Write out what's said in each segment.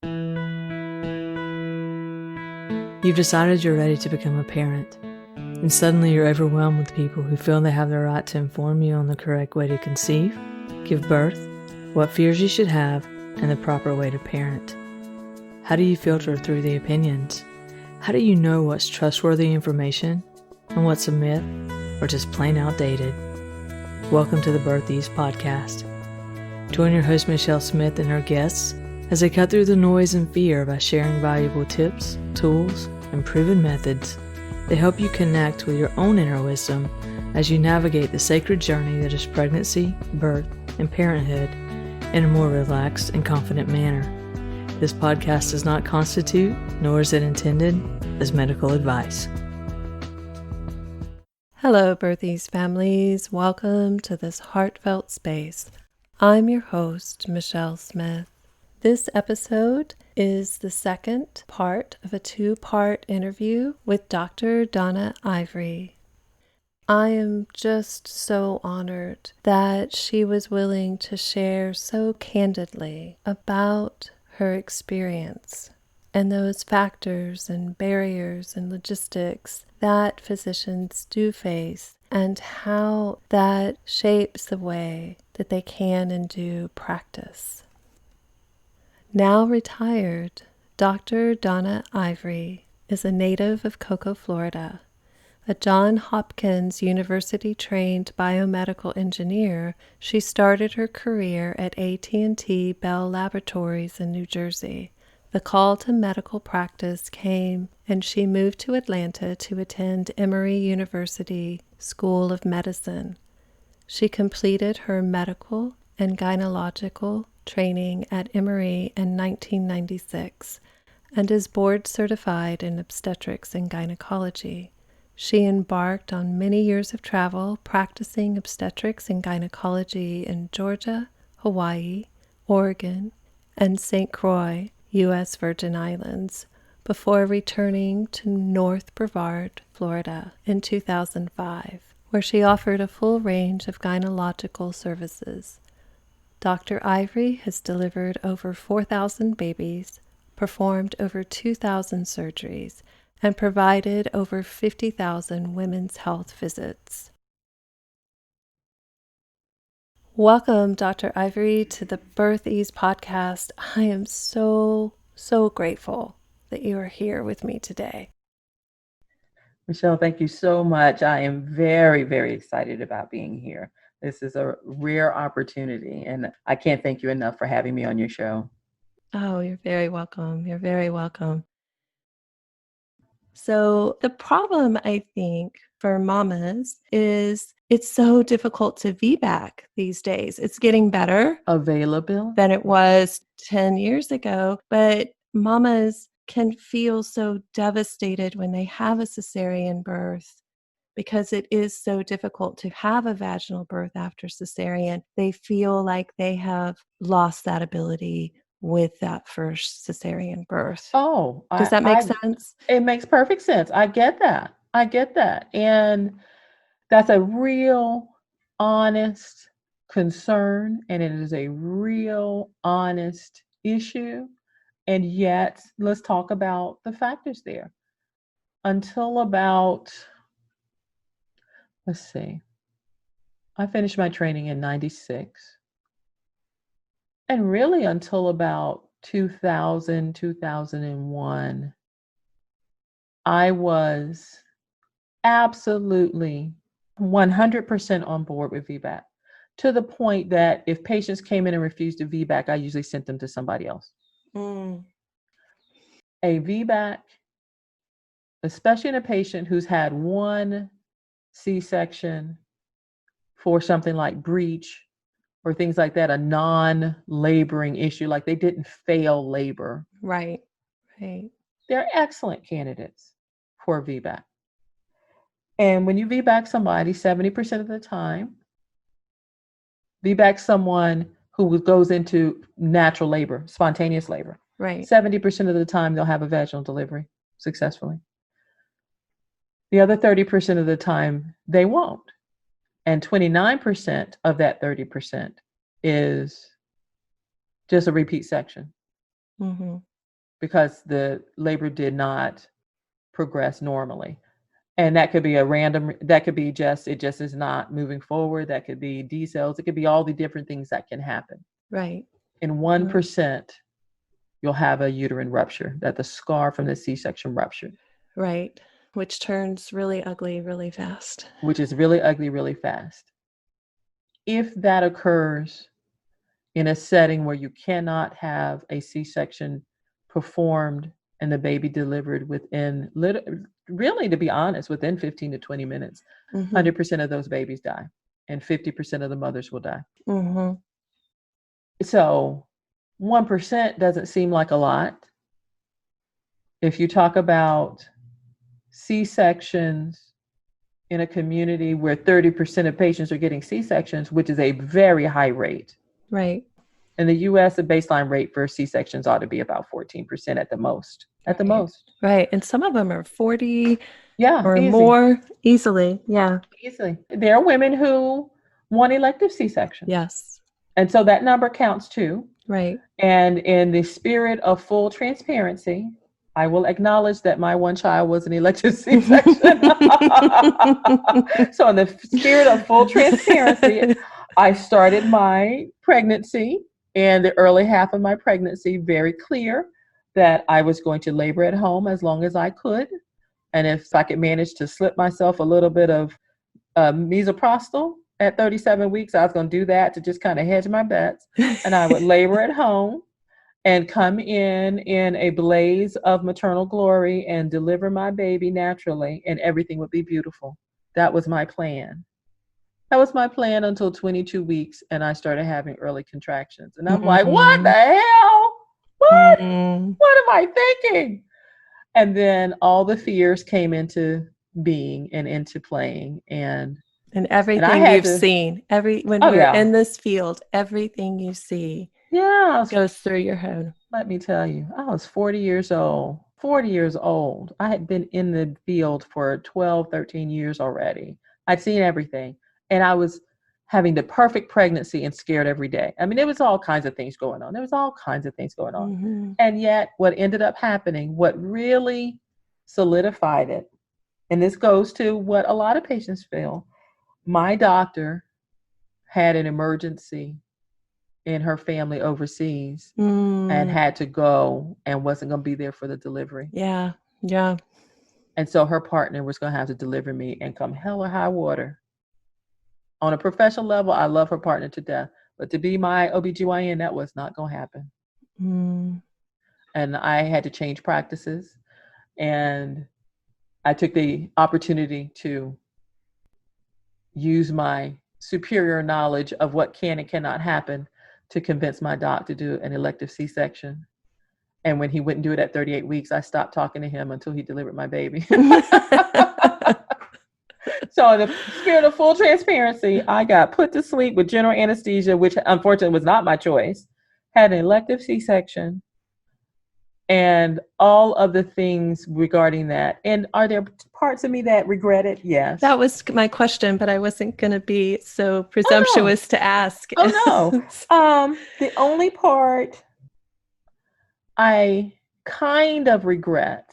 You've decided you're ready to become a parent, and suddenly you're overwhelmed with people who feel they have the right to inform you on the correct way to conceive, give birth, what fears you should have, and the proper way to parent. How do you filter through the opinions? How do you know what's trustworthy information and what's a myth or just plain outdated? Welcome to the Birth Ease podcast. Join your host Michelle Smith and her guests as they cut through the noise and fear by sharing valuable tips, tools, and proven methods that help you connect with your own inner wisdom as you navigate the sacred journey that is pregnancy, birth, and parenthood in a more relaxed and confident manner. This podcast does not constitute, nor is it intended, as medical advice. Hello, Birth Ease families. Welcome to this heartfelt space. I'm your host, Michelle Smith. This episode is the second part of a two-part interview with Dr. Donna Ivery. I am just so honored that she was willing to share so candidly about her experience and those factors and barriers and logistics that physicians do face and how that shapes the way that they can and do practice. Now retired, Dr. Donna Ivery is a native of Cocoa, Florida. A Johns Hopkins University-trained biomedical engineer, she started her career at AT&T Bell Laboratories in New Jersey. The call to medical practice came, and she moved to Atlanta to attend Emory University School of Medicine. She completed her medical and gynecological training at Emory in 1996 and is board certified in obstetrics and gynecology. She embarked on many years of travel practicing obstetrics and gynecology in Georgia, Hawaii, Oregon, and St. Croix, U.S. Virgin Islands, before returning to North Brevard, Florida in 2005, where she offered a full range of gynecological services. Dr. Ivery has delivered over 4,000 babies, performed over 2,000 surgeries, and provided over 50,000 women's health visits. Welcome, Dr. Ivery, to the Birth Ease podcast. I am so grateful that you are here with me today. Michelle, thank you so much. I am very, very excited about being here. This is a rare opportunity, and I can't thank you enough for having me on your show. Oh, you're very welcome. You're very welcome. So the problem, I think, for mamas is it's so difficult to VBAC these days. It's getting better Available than it was 10 years ago, but mamas can feel so devastated when they have a cesarean birth because it is so difficult to have a vaginal birth after cesarean. They feel like they have lost that ability with that first cesarean birth. Oh, does that make sense? It makes perfect sense. I get that. And that's a real honest concern, and it is a real honest issue. And yet, let's talk about the factors there. Until about, let's see, I finished my training in 96. And really until about 2000, 2001, I was absolutely 100% on board with VBAC, to the point that if patients came in and refused to VBAC, I usually sent them to somebody else. A VBAC, especially in a patient who's had one C-section for something like breech or things like that, a non-laboring issue, like they didn't fail labor. Right. They're excellent candidates for VBAC. And when you VBAC somebody, 70% of the time, VBAC someone who goes into natural labor, spontaneous labor. Right. 70% of the time, they'll have a vaginal delivery successfully. The other 30% of the time, they won't. And 29% of that 30% is just a repeat section. because the labor did not progress normally. And that could be that could be it just is not moving forward. That could be decels. It could be all the different things that can happen. Right. In 1%, you'll have a uterine rupture, that the scar from the C-section ruptured. Right. Which turns really ugly really fast. Which is really ugly really fast. If that occurs in a setting where you cannot have a C-section performed and the baby delivered within, really, to be honest, within 15 to 20 minutes, 100% of those babies die, and 50% of the mothers will die. So 1% doesn't seem like a lot. If you talk about C-sections in a community where 30% of patients are getting C-sections, which is a very high rate. Right. In the US, the baseline rate for C-sections ought to be about 14% at the most. At the most. Right. And some of them are 40 or easy. more easily. Yeah. Easily. There are women who want elective C-sections. Yes. And so that number counts too. Right. And in the spirit of full transparency, I will acknowledge that my one child was an elective C-section. So in the spirit of full transparency, I started my pregnancy and the early half of my pregnancy very clear that I was going to labor at home as long as I could. And if I could manage to slip myself a little bit of misoprostol at 37 weeks, I was going to do that to just kind of hedge my bets. And I would labor at home and come in a blaze of maternal glory and deliver my baby naturally, and everything would be beautiful. That was my plan. That was my plan until 22 weeks, and I started having early contractions. And I'm like, what the hell? What? What am I thinking? And then all the fears came into being and into playing. And everything you've seen, when you're in this field, everything you see goes through your head. Let me tell you, I was 40 years old. I had been in the field for 12, 13 years already. I'd seen everything. And I was having the perfect pregnancy and scared every day. I mean, there was all kinds of things going on. And yet what ended up happening, what really solidified it, and this goes to what a lot of patients feel, my doctor had an emergency in her family overseas and had to go and wasn't going to be there for the delivery. Yeah. And so her partner was going to have to deliver me and come hell or high water. On a professional level, I love her partner to death. But to be my OBGYN, that was not going to happen. And I had to change practices. And I took the opportunity to use my superior knowledge of what can and cannot happen to convince my doc to do an elective C-section. And when he wouldn't do it at 38 weeks, I stopped talking to him until he delivered my baby. So in the spirit of full transparency, I got put to sleep with general anesthesia, which unfortunately was not my choice, had an elective C-section, and all of the things regarding that. And are there parts of me that regret it? Yes. That was my question, but I wasn't going to be so presumptuous to ask. Oh, no. The only part I kind of regret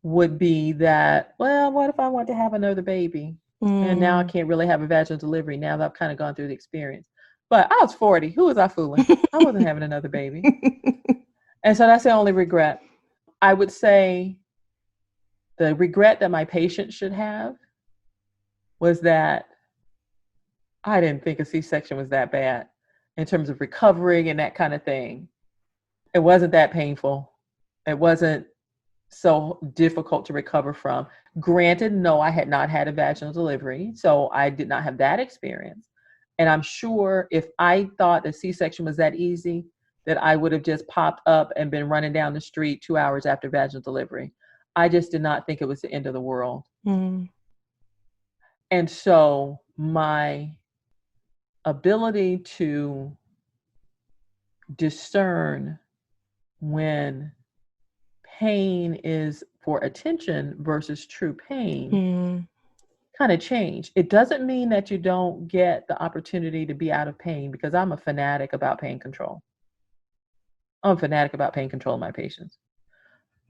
would be that, well, what if I want to have another baby? And now I can't really have a vaginal delivery now that I've kind of gone through the experience. But I was 40. Who was I fooling? I wasn't having another baby. And so that's the only regret. I would say the regret that my patient should have was that I didn't think a C-section was that bad in terms of recovering and that kind of thing. It wasn't that painful. It wasn't so difficult to recover from. Granted, no, I had not had a vaginal delivery, so I did not have that experience. And I'm sure if I thought the C-section was that easy, that I would have just popped up and been running down the street 2 hours after vaginal delivery. I just did not think it was the end of the world. And so my ability to discern when pain is for attention versus true pain kind of changed. It doesn't mean that you don't get the opportunity to be out of pain, because I'm a fanatic about pain control. I'm a fanatic about pain control in my patients.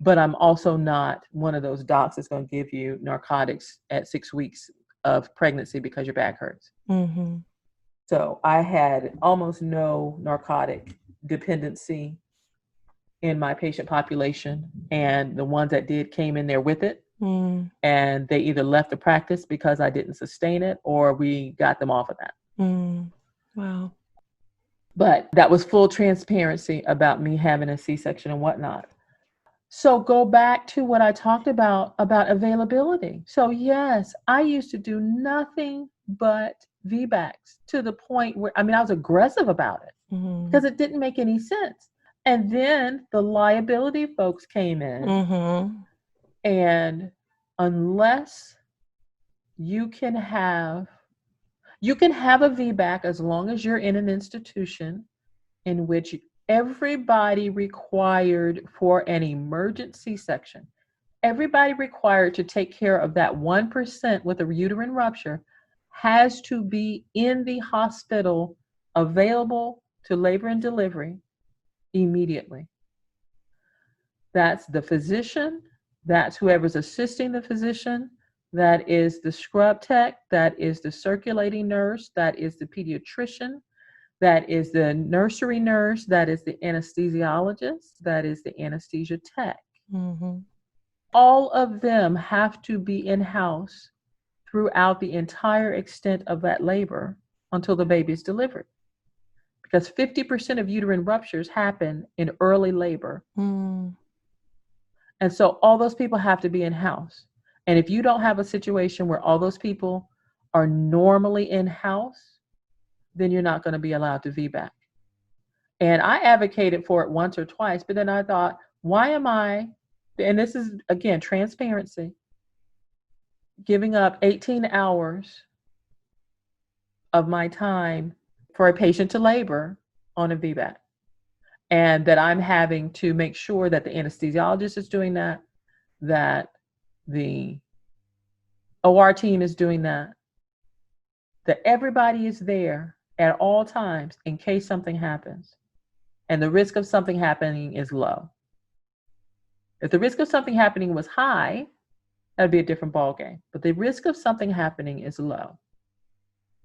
But I'm also not one of those docs that's going to give you narcotics at 6 weeks of pregnancy because your back hurts. Mm-hmm. So I had almost no narcotic dependency in my patient population. And the ones that did came in there with it. Mm. And they either left the practice because I didn't sustain it, or we got them off of that. Mm. Wow. But that was full transparency about me having a C-section and whatnot. So go back to what I talked about availability. So yes, I used to do nothing but VBACs to the point where, I was aggressive about it because it didn't make any sense. And then the liability folks came in, and unless you can have a VBAC as long as you're in an institution in which everybody required for an emergency C-section, everybody required to take care of that 1% with a uterine rupture has to be in the hospital available to labor and delivery immediately. That's the physician, that's whoever's assisting the physician, that is the scrub tech, that is the circulating nurse, that is the pediatrician, that is the nursery nurse, that is the anesthesiologist, that is the anesthesia tech. All of them have to be in-house throughout the entire extent of that labor until the baby is delivered. Because 50% of uterine ruptures happen in early labor. And so all those people have to be in-house. And if you don't have a situation where all those people are normally in-house, then you're not going to be allowed to VBAC. And I advocated for it once or twice, but then I thought, why am I, and this is, again, transparency, giving up 18 hours of my time for a patient to labor on a VBAC? And that I'm having to make sure that the anesthesiologist is doing that, that the OR team is doing that everybody is there at all times in case something happens. And the risk of something happening is low. If the risk of something happening was high, that'd be a different ballgame. But the risk of something happening is low.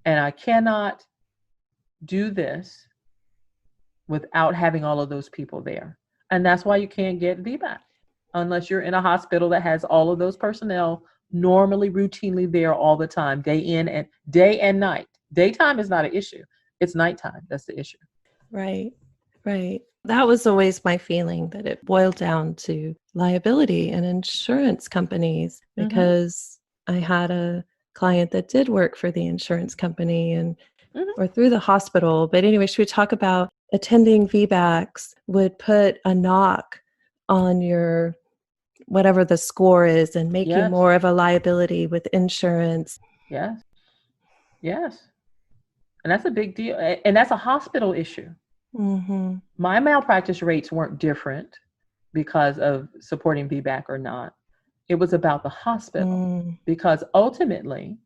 And I cannot do this without having all of those people there. And that's why you can't get VBAC unless you're in a hospital that has all of those personnel normally routinely there all the time, day and night. Daytime is not an issue. It's nighttime. That's the issue. Right. That was always my feeling, that it boiled down to liability and insurance companies, because I had a client that did work for the insurance company and or through the hospital. But anyway, should we talk about attending VBACs would put a knock on your whatever the score is and make you more of a liability with insurance. Yes. And that's a big deal. And that's a hospital issue. My malpractice rates weren't different because of supporting VBAC or not. It was about the hospital, because ultimately,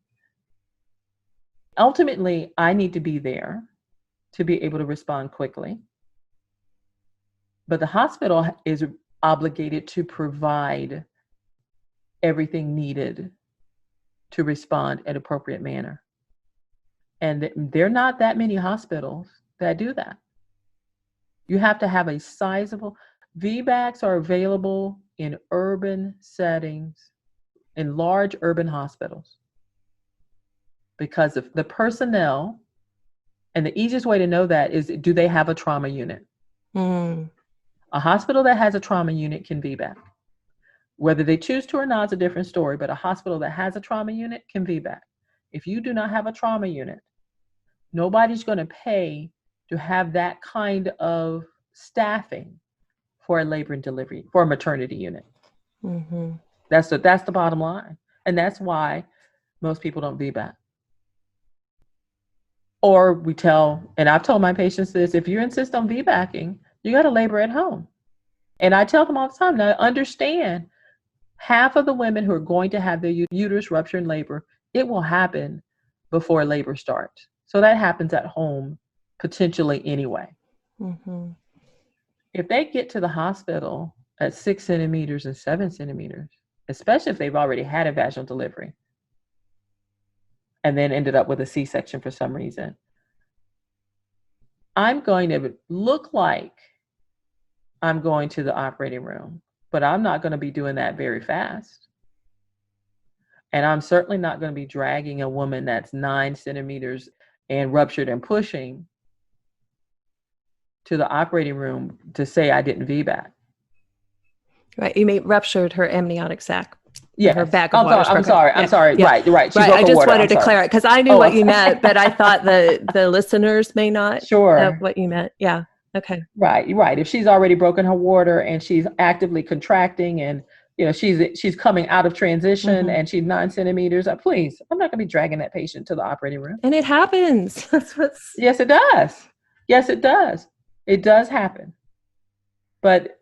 I need to be there to be able to respond quickly. But the hospital is obligated to provide everything needed to respond in appropriate manner. And there are not that many hospitals that do that. You have to have a sizable, VBACs are available in urban settings, in large urban hospitals, because of the personnel. And the easiest way to know that is, do they have a trauma unit? A hospital that has a trauma unit can VBAC. Whether they choose to or not is a different story, but a hospital that has a trauma unit can VBAC. If you do not have a trauma unit, nobody's going to pay to have that kind of staffing for a labor and delivery, for a maternity unit. That's the bottom line. And that's why most people don't VBAC. Or we tell, and I've told my patients this, if you insist on VBACing, you got to labor at home. And I tell them all the time, now understand, half of the women who are going to have their uterus rupture in labor, it will happen before labor starts. So that happens at home potentially anyway. If they get to the hospital at 6 centimeters and 7 centimeters, especially if they've already had a vaginal delivery and then ended up with a C-section for some reason, I'm going to look like I'm going to the operating room, but I'm not going to be doing that very fast. And I'm certainly not going to be dragging a woman that's 9 centimeters and ruptured and pushing to the operating room to say I didn't VBAC. Right. You mean ruptured her amniotic sac. Yeah. Her bag of water. I'm sorry. Yeah. Right. She right. broke I her just water. wanted to clarify because I knew what you meant, but I thought the listeners may not sure know what you meant. Yeah. Okay. Right. If she's already broken her water and she's actively contracting and she's coming out of transition and she's 9 centimeters, please, I'm not going to be dragging that patient to the operating room. And it happens. Yes, it does. Yes, it does. It does happen. But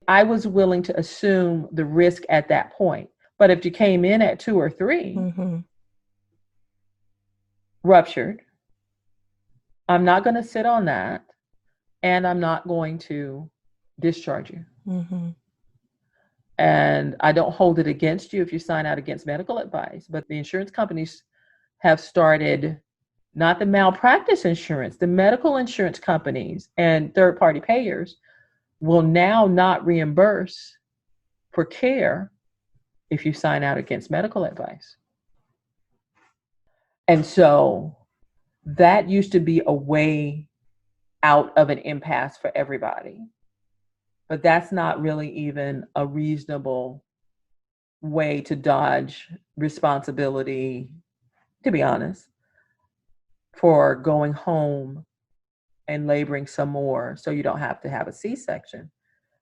I was willing to assume the risk at that point. But if you came in at 2 or 3, ruptured, I'm not going to sit on that, and I'm not going to discharge you. And I don't hold it against you if you sign out against medical advice. But the insurance companies have started, not the malpractice insurance, the medical insurance companies and third-party payers will now not reimburse for care if you sign out against medical advice. And so that used to be a way out of an impasse for everybody. But that's not really even a reasonable way to dodge responsibility, to be honest, for going home and laboring some more so you don't have to have a C-section,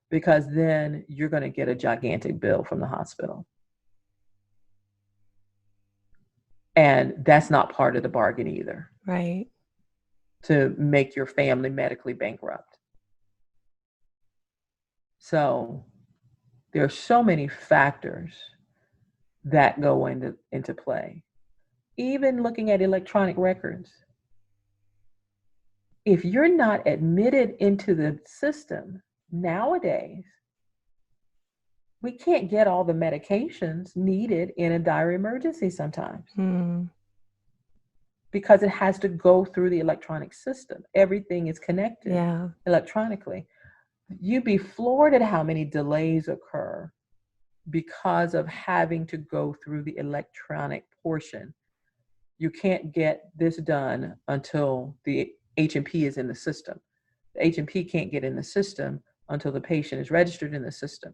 because then you're going to get a gigantic bill from the hospital. And that's not part of the bargain either. Right. To make your family medically bankrupt. So there are so many factors that go into play. Even looking at electronic records. If you're not admitted into the system nowadays, we can't get all the medications needed in a dire emergency sometimes. Because it has to go through the electronic system. Everything is connected electronically. You'd be floored at how many delays occur because of having to go through the electronic portion. You can't get this done until the H&P is in the system. The H&P can't get in the system until the patient is registered in the system.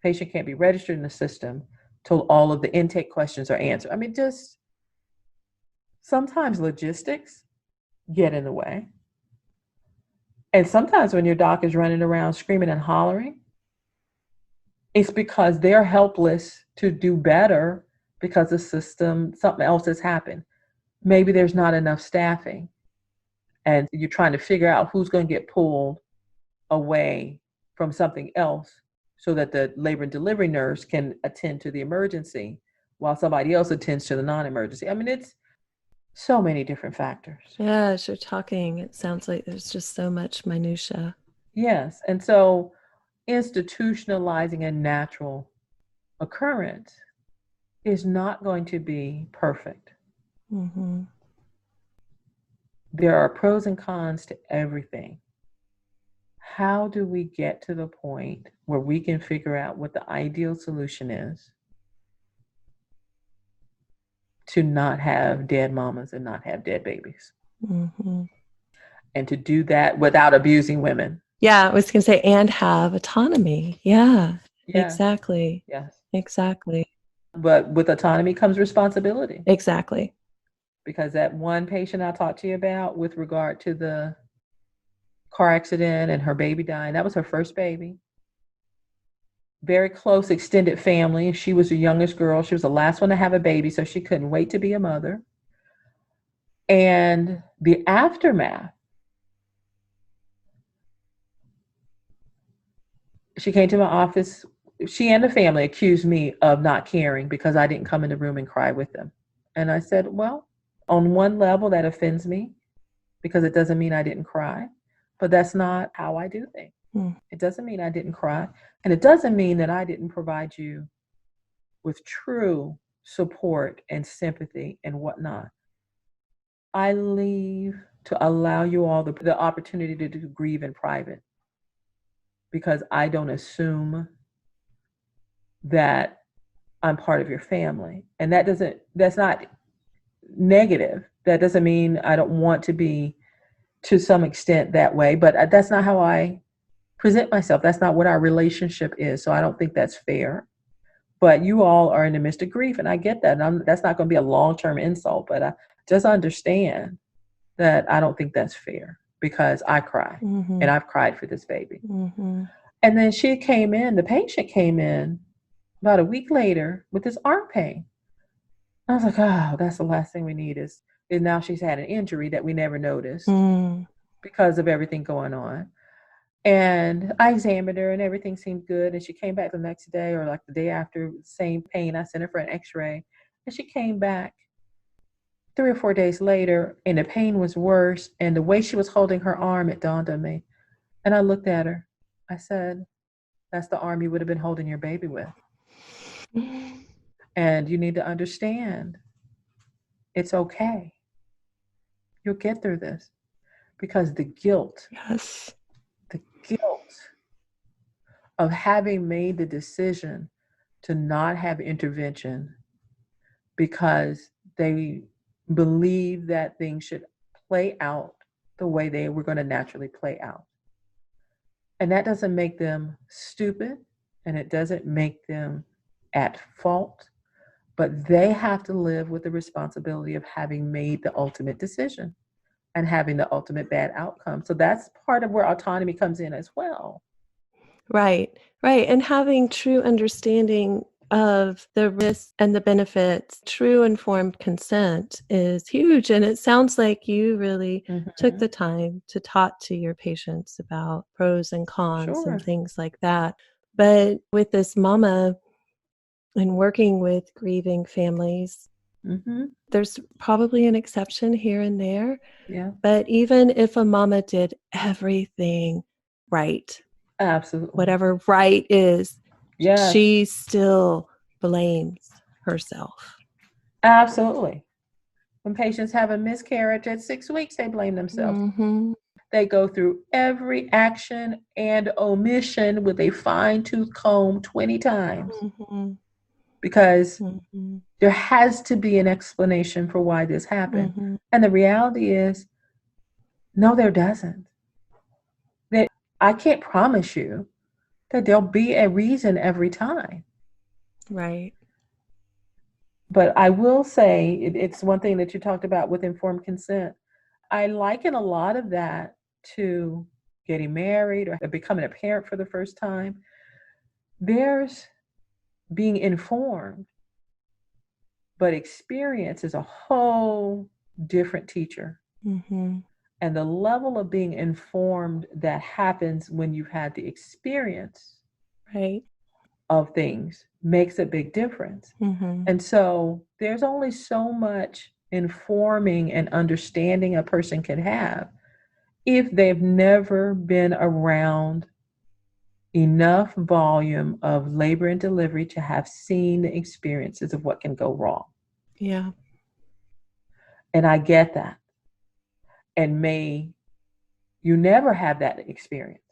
The patient can't be registered in the system till all of the intake questions are answered. I mean, just sometimes logistics get in the way. And sometimes when your doc is running around screaming and hollering, it's because they're helpless to do better because the system, something else has happened. Maybe there's not enough staffing and you're trying to figure out who's going to get pulled away from something else so that the labor and delivery nurse can attend to the emergency while somebody else attends to the non-emergency. I mean, it's so many different factors. Yeah, as you're talking, it sounds like there's just so much minutia. Yes. And so institutionalizing a natural occurrence is not going to be perfect. There are pros and cons to everything. How do we get to the point where we can figure out what the ideal solution is to not have dead mamas and not have dead babies? And to do that without abusing women. Yeah, I was going to say, and have autonomy. Yeah, exactly. Yes. Exactly. But with autonomy comes responsibility. Exactly. Because that one patient I talked to you about with regard to the car accident and her baby dying, that was her first baby. Very close extended family. She was the youngest girl. She was the last one to have a baby, so she couldn't wait to be a mother. And the aftermath, she came to my office. She and the family accused me of not caring because I didn't come in the room and cry with them. And I said, well, on one level, that offends me because it doesn't mean I didn't cry, but that's not how I do things. It doesn't mean I didn't cry. And it doesn't mean that I didn't provide you with true support and sympathy and whatnot. I leave to allow you all the opportunity to grieve in private, because I don't assume that I'm part of your family. And that's not negative. That doesn't mean I don't want to be to some extent that way, but that's not how I present myself. That's not what our relationship is. So I don't think that's fair. But you all are in the midst of grief, and I get that. And that's not going to be a long-term insult, but I just understand that I don't think that's fair, because I cry, and I've cried for this baby. And then the patient came in about a week later with this arm pain. I was like, oh, that's the last thing we need is now she's had an injury that we never noticed because of everything going on. And I examined her and everything seemed good. And she came back the next day, or like the day after, same pain. I sent her for an x-ray, and she came back 3 or 4 days later, and the pain was worse. And the way she was holding her arm, it dawned on me. And I looked at her. I said, that's the arm you would have been holding your baby with. And you need to understand, it's okay. You'll get through this. Because the guilt of having made the decision to not have intervention because they believe that things should play out the way they were going to naturally play out. And that doesn't make them stupid, and it doesn't make them at fault, but they have to live with the responsibility of having made the ultimate decision and having the ultimate bad outcome. So that's part of where autonomy comes in as well. Right. And having true understanding of the risks and the benefits, true informed consent is huge. And it sounds like you really took the time to talk to your patients about pros and cons and things like that. But with this mama and working with grieving families, there's probably an exception here and there. Yeah. But even if a mama did everything right, absolutely, whatever right is, yes, she still blames herself. Absolutely. When patients have a miscarriage at 6 weeks, they blame themselves. They go through every action and omission with a fine-tooth comb 20 times. Because there has to be an explanation for why this happened. And the reality is, no, there doesn't. I can't promise you that there'll be a reason every time. Right. But I will say, it's one thing that you talked about with informed consent. I liken a lot of that to getting married or becoming a parent for the first time. There's being informed, but experience is a whole different teacher. And the level of being informed that happens when you've had the experience of things makes a big difference. And so there's only so much informing and understanding a person can have if they've never been around enough volume of labor and delivery to have seen the experiences of what can go wrong. Yeah. And I get that. And may you never have that experience,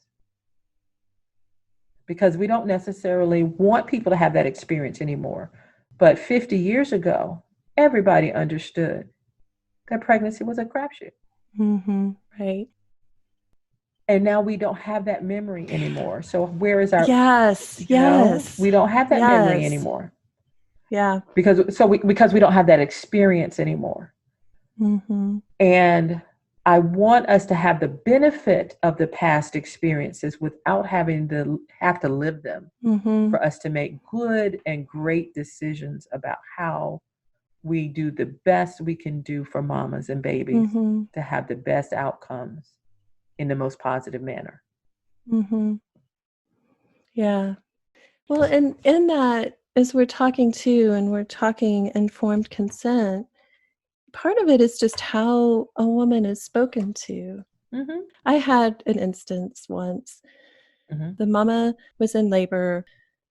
because we don't necessarily want people to have that experience anymore. But 50 years ago, everybody understood that pregnancy was a crapshoot. Right. And now we don't have that memory anymore. So where is our... Yes. We don't have that memory anymore. Yeah. Because we don't have that experience anymore. And I want us to have the benefit of the past experiences without having to live them for us to make good and great decisions about how we do the best we can do for mamas and babies to have the best outcomes in the most positive manner. Yeah. Well, and in that, as we're talking informed consent, part of it is just how a woman is spoken to. I had an instance once The mama was in labor.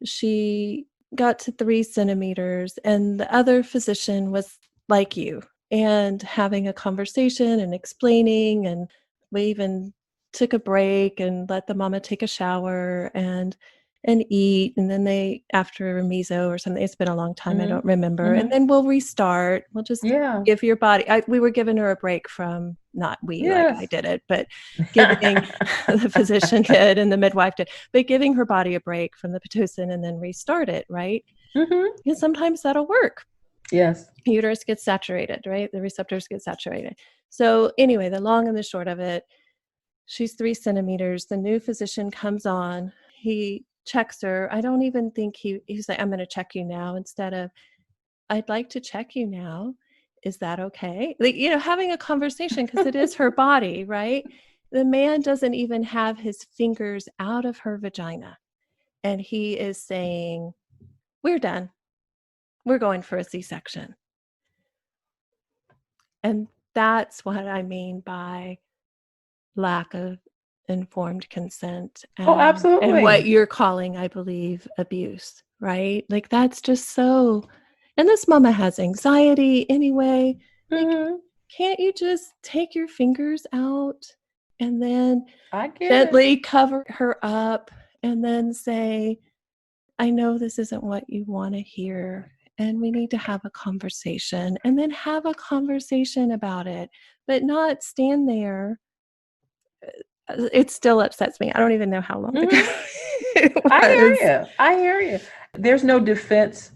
She got to 3 centimeters, and the other physician was like you and having a conversation and explaining. And we even took a break and let the mama take a shower and eat. And then they, after a meso or something, it's been a long time, I don't remember. And then we'll restart. We'll just Yeah. give your body. We were giving her a break from, not we, like I Yes. did it, but giving the physician did and the midwife did, but giving her body a break from the Pitocin and then restart it, right? And sometimes that'll work. Yes. Uterus gets saturated, right? The receptors get saturated. So anyway, the long and the short of it, she's 3 centimeters. The new physician comes on. He checks her. I don't even think he's like, I'm going to check you now, instead of, I'd like to check you now. Is that okay? Like, having a conversation, because it is her body, right? The man doesn't even have his fingers out of her vagina. And he is saying, we're done. We're going for a C-section. And that's what I mean by lack of informed consent. Oh, absolutely. And what you're calling, I believe, abuse, right? Like, that's just so. And this mama has anxiety anyway. Like, can't you just take your fingers out and then gently cover her up and then say, I know this isn't what you want to hear, and we need to have a conversation, and then have a conversation about it, but not stand there. It still upsets me. I don't even know how long ago it was. I hear you. There's no defense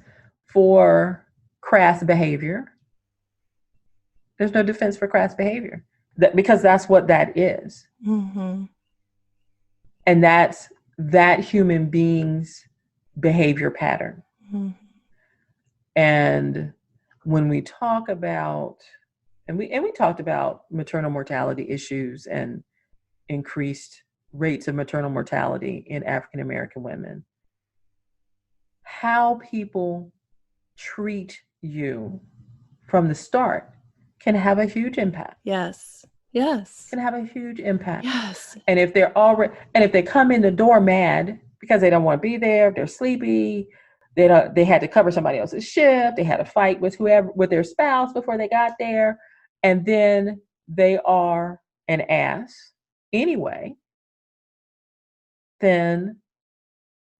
for crass behavior. There's no defense for crass behavior, because that's what that is. And that's that human being's behavior pattern. And when we talk about, and we talked about maternal mortality issues and increased rates of maternal mortality in African American women, how people treat you from the start can have a huge impact. Yes. Can have a huge impact. Yes. And if if they come in the door mad because they don't want to be there, they're sleepy, they had to cover somebody else's shift, they had a fight with their spouse before they got there, and then they are an ass anyway, then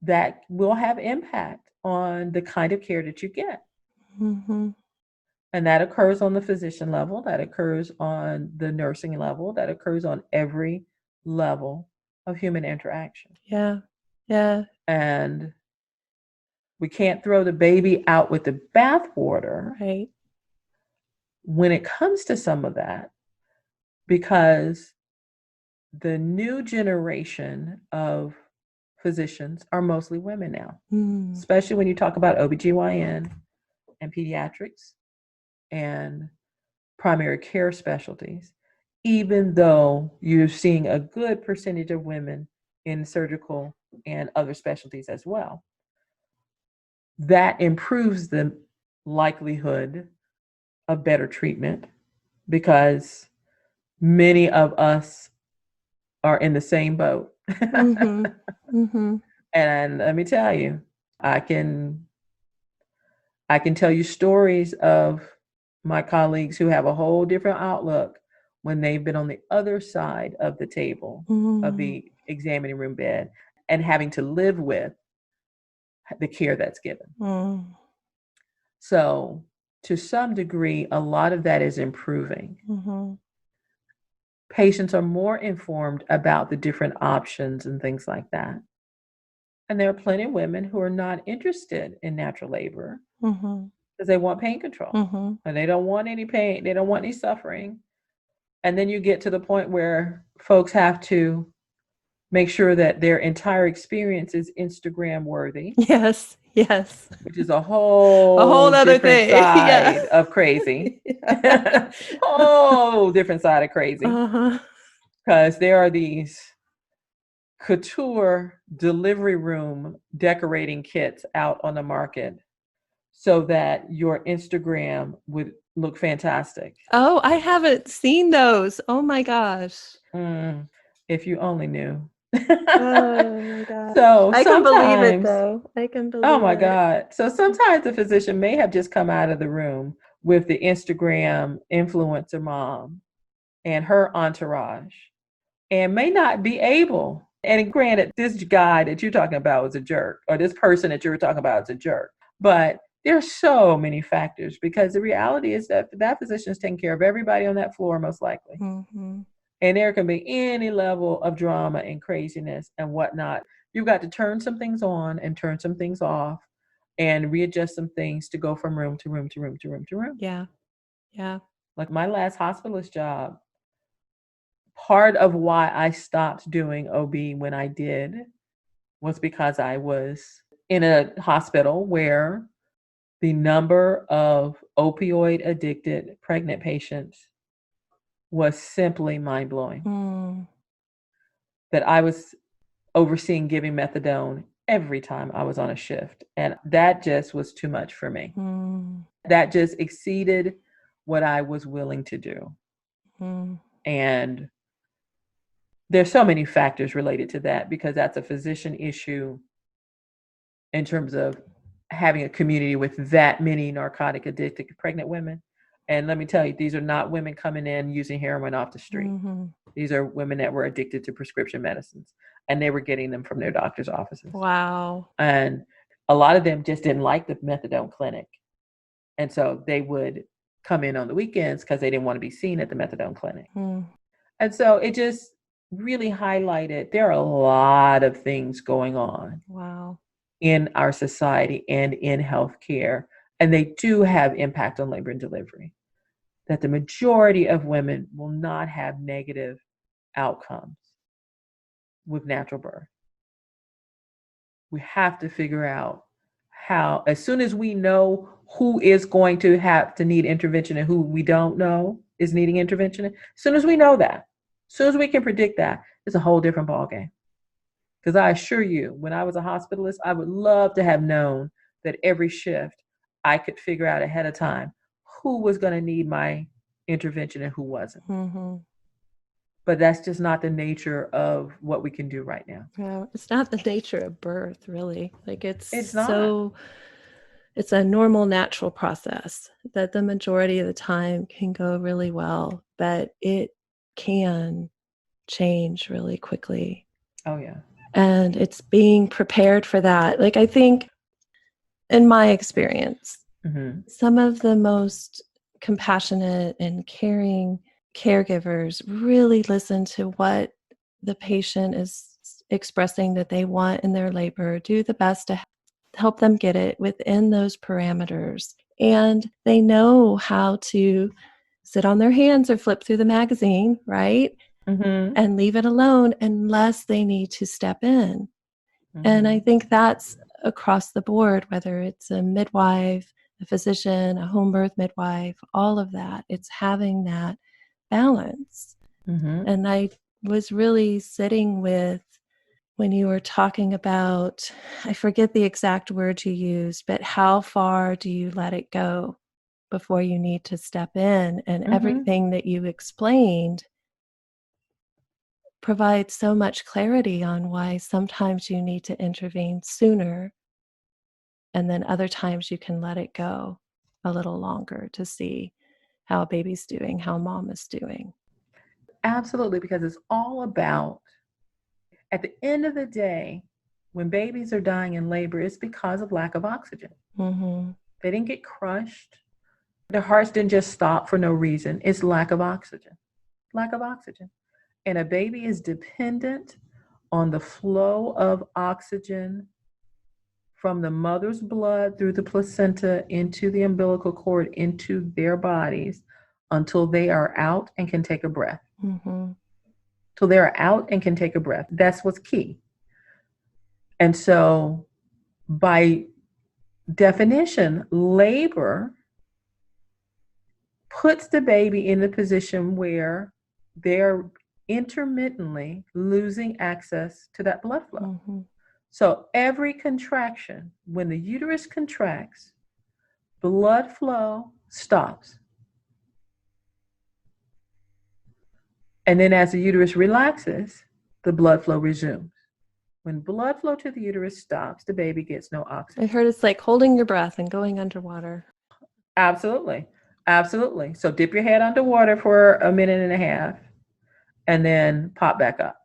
that will have impact on the kind of care that you get. And that occurs on the physician level, that occurs on the nursing level, that occurs on every level of human interaction. Yeah. And we can't throw the baby out with the bathwater, right, when it comes to some of that, because the new generation of physicians are mostly women now, especially when you talk about OBGYN and pediatrics and primary care specialties, even though you're seeing a good percentage of women in surgical and other specialties as well. That improves the likelihood of better treatment, because many of us are in the same boat. And let me tell you, I can tell you stories of my colleagues who have a whole different outlook when they've been on the other side of the table of the examining room bed and having to live with the care that's given. So to some degree, a lot of that is improving. Patients are more informed about the different options and things like that. And there are plenty of women who are not interested in natural labor because they want pain control and they don't want any pain. They don't want any suffering. And then you get to the point where folks have to make sure that their entire experience is Instagram worthy. Yes. Which is a whole other different thing. side of crazy. Whole different side of crazy. Because there are these couture delivery room decorating kits out on the market so that your Instagram would look fantastic. Oh, I haven't seen those. Oh my gosh. If you only knew. Oh my God. So I can believe it sometimes, though. I can oh believe my it. God. So sometimes the physician may have just come out of the room with the Instagram influencer mom and her entourage and may not be able. And granted, this guy that you're talking about was a jerk, or this person that you were talking about is a jerk. But there's so many factors because the reality is that that physician is taking care of everybody on that floor, most likely. Mm-hmm. And there can be any level of drama and craziness and whatnot. You've got to turn some things on and turn some things off and readjust some things to go from room to room to room to room to room. Yeah. Yeah. Like my last hospitalist job, part of why I stopped doing OB when I did was because I was in a hospital where the number of opioid addicted pregnant patients was simply mind blowing. Mm. That I was overseeing giving methadone every time I was on a shift. And that just was too much for me. Mm. That just exceeded what I was willing to do. Mm. And there's so many factors related to that because that's a physician issue in terms of having a community with that many narcotic addicted pregnant women. And let me tell you, these are not women coming in using heroin off the street. Mm-hmm. These are women that were addicted to prescription medicines and they were getting them from their doctor's offices. Wow. And a lot of them just didn't like the methadone clinic. And so they would come in on the weekends because they didn't want to be seen at the methadone clinic. Mm. And so it just really highlighted there are a lot of things going on. Wow. In our society and in healthcare, and they do have impact on labor and delivery. That the majority of women will not have negative outcomes with natural birth. We have to figure out how, as soon as we know who is going to have to need intervention and who we don't know is needing intervention, as soon as we know that, as soon as we can predict that, it's a whole different ballgame. Because I assure you, when I was a hospitalist, I would love to have known that every shift I could figure out ahead of time who was going to need my intervention and who wasn't. Mm-hmm. But that's just not the nature of what we can do right now. Yeah. It's not the nature of birth, really. Like It's so, it's a normal, natural process that the majority of the time can go really well, but it can change really quickly. Oh, yeah. And it's being prepared for that. Like, I think in my experience, some of the most compassionate and caring caregivers really listen to what the patient is expressing that they want in their labor, do the best to help them get it within those parameters. And they know how to sit on their hands or flip through the magazine, right? And leave it alone unless they need to step in. And I think that's across the board, whether it's a midwife, a physician, a home birth midwife, all of that. It's having that balance. And I was really sitting with, when you were talking about, I forget the exact word you used, but how far do you let it go before you need to step in? And everything that you explained provides so much clarity on why sometimes you need to intervene sooner, and then other times you can let it go a little longer to see how baby's doing, how mom is doing. Absolutely, because it's all about, at the end of the day, when babies are dying in labor, it's because of lack of oxygen. They didn't get crushed. Their hearts didn't just stop for no reason. It's lack of oxygen. Lack of oxygen. And a baby is dependent on the flow of oxygen from the mother's blood through the placenta into the umbilical cord into their bodies until they are out and can take a breath. Till they are out and can take a breath. That's what's key. And so by definition, labor puts the baby in the position where they're intermittently losing access to that blood flow. So every contraction, when the uterus contracts, blood flow stops. And then as the uterus relaxes, the blood flow resumes. When blood flow to the uterus stops, the baby gets no oxygen. I heard it's like holding your breath and going underwater. Absolutely. Absolutely. So dip your head underwater for a minute and a half and then pop back up.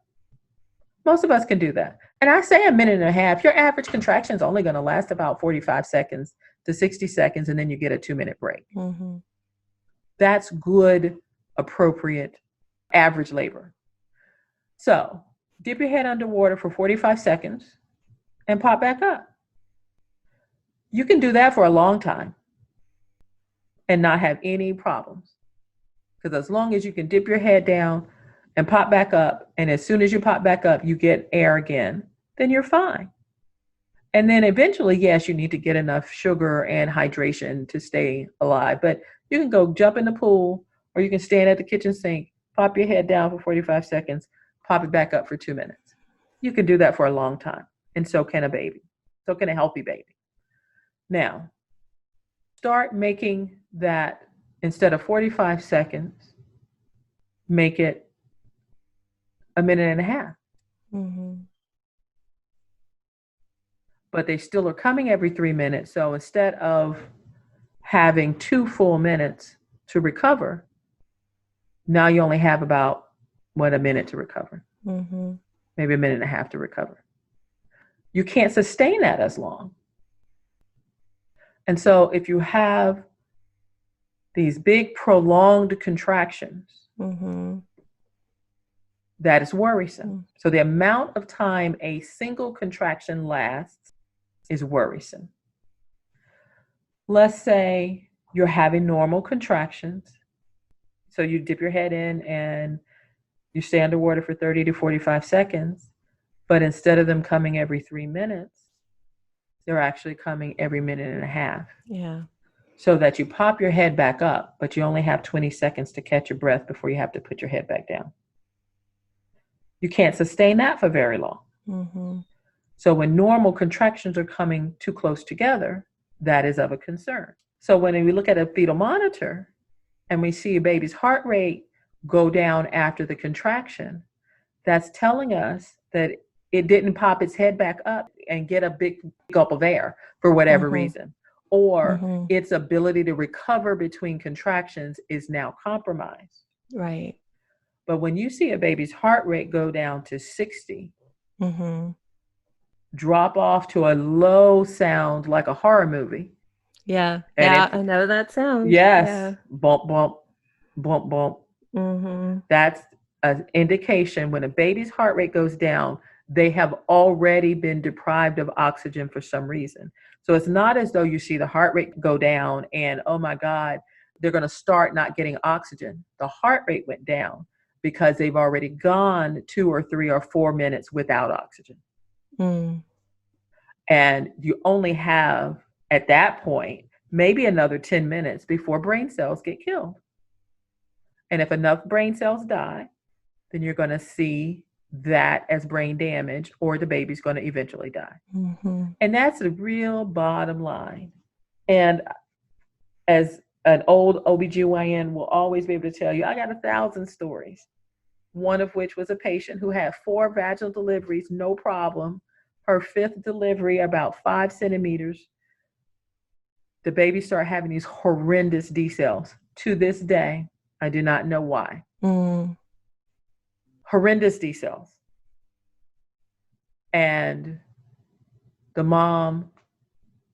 Most of us can do that. And I say a minute and a half. Your average contraction is only going to last about 45 seconds to 60 seconds, and then you get a 2-minute break. Mm-hmm. That's good, appropriate, average labor. So dip your head underwater for 45 seconds and pop back up. You can do that for a long time and not have any problems. Because as long as you can dip your head down and pop back up, and as soon as you pop back up, you get air again, then you're fine. And then eventually, yes, you need to get enough sugar and hydration to stay alive. But you can go jump in the pool, or you can stand at the kitchen sink, pop your head down for 45 seconds, pop it back up for 2 minutes. You can do that for a long time. And so can a baby. So can a healthy baby. Now, start making that, instead of 45 seconds, make it a minute and a half. Mm-hmm. But they still are coming every 3 minutes. So instead of having 2 full minutes to recover, now you only have about, a minute to recover. Mm-hmm. Maybe a minute and a half to recover. You can't sustain that as long. And so if you have these big prolonged contractions, Mm-hmm. that is worrisome. Mm-hmm. So the amount of time a single contraction lasts is worrisome. Let's say you're having normal contractions. So you dip your head in and you stay underwater for 30 to 45 seconds, but instead of them coming every 3 minutes, they're actually coming every minute and a half. Yeah. So that you pop your head back up, but you only have 20 seconds to catch your breath before you have to put your head back down. You can't sustain that for very long. Mm-hmm. So when normal contractions are coming too close together, that is of a concern. So when we look at a fetal monitor and we see a baby's heart rate go down after the contraction, that's telling us that it didn't pop its head back up and get a big gulp of air for whatever Mm-hmm. reason, or Mm-hmm. its ability to recover between contractions is now compromised. Right. But when you see a baby's heart rate go down to 60, Mm-hmm. drop off to a low sound like a horror movie. Yeah. And Yeah. I know that sound. Yes. Yeah. Bump, bump, bump, bump. Mm-hmm. That's an indication when a baby's heart rate goes down, they have already been deprived of oxygen for some reason. So it's not as though you see the heart rate go down and, oh my God, they're going to start not getting oxygen. The heart rate went down because they've already gone 2 or 3 or 4 minutes without oxygen. Mm. And you only have, at that point, maybe another 10 minutes before brain cells get killed. And if enough brain cells die, then you're going to see that as brain damage, or the baby's going to eventually die. Mm-hmm. And that's the real bottom line. And as an old OBGYN will always be able to tell you, I got 1,000 stories. One of which was a patient who had 4 vaginal deliveries, no problem. Her 5th delivery, about 5 centimeters, the baby started having these horrendous D cells. To this day, I do not know why. Mm. Horrendous D cells. And the mom,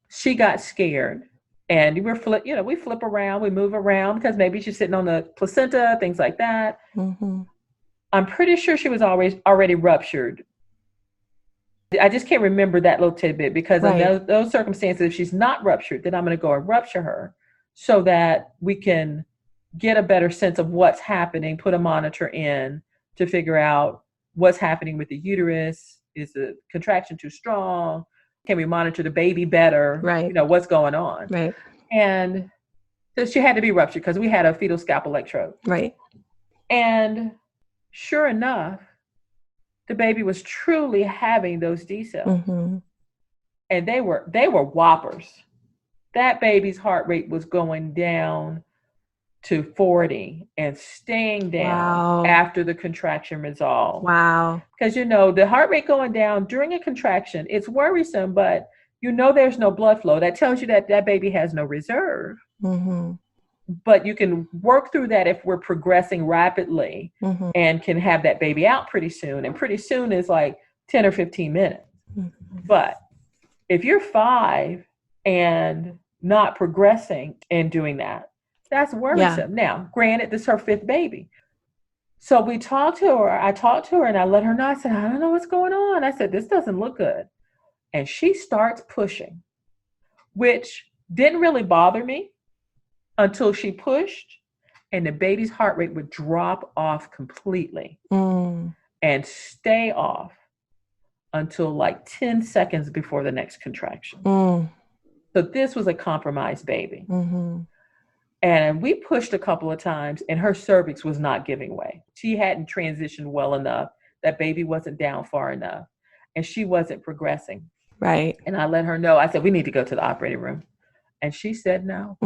she got scared. And we flip around, we move around because maybe she's sitting on the placenta, things like that. Mm-hmm. I'm pretty sure she was already ruptured. I just can't remember that little tidbit because Right. in those circumstances, if she's not ruptured, then I'm going to go and rupture her so that we can get a better sense of what's happening, put a monitor in to figure out what's happening with the uterus. Is the contraction too strong? Can we monitor the baby better? Right. What's going on? Right. And so she had to be ruptured because we had a fetal scalp electrode. Right. And sure enough, the baby was truly having those D cells. Mm-hmm. And they were whoppers. That baby's heart rate was going down to 40 and staying down Wow. after the contraction resolved. Wow. Because, the heart rate going down during a contraction, it's worrisome, but there's no blood flow. That tells you that that baby has no reserve. Mm-hmm. But you can work through that if we're progressing rapidly Mm-hmm. and can have that baby out pretty soon. And pretty soon is like 10 or 15 minutes. Mm-hmm. But if you're 5 and not progressing and doing that, that's worrisome. Yeah. Now, granted, this is her 5th baby. So we talked to her. I talked to her and I let her know. I said, I don't know what's going on. I said, this doesn't look good. And she starts pushing, which didn't really bother me until she pushed and the baby's heart rate would drop off completely and stay off until like 10 seconds before the next contraction. So this was a compromised baby. Mm-hmm. And we pushed a couple of times and her cervix was not giving way. She hadn't transitioned well enough. That baby wasn't down far enough and she wasn't progressing. Right. And I let her know. I said, we need to go to the operating room. And she said no.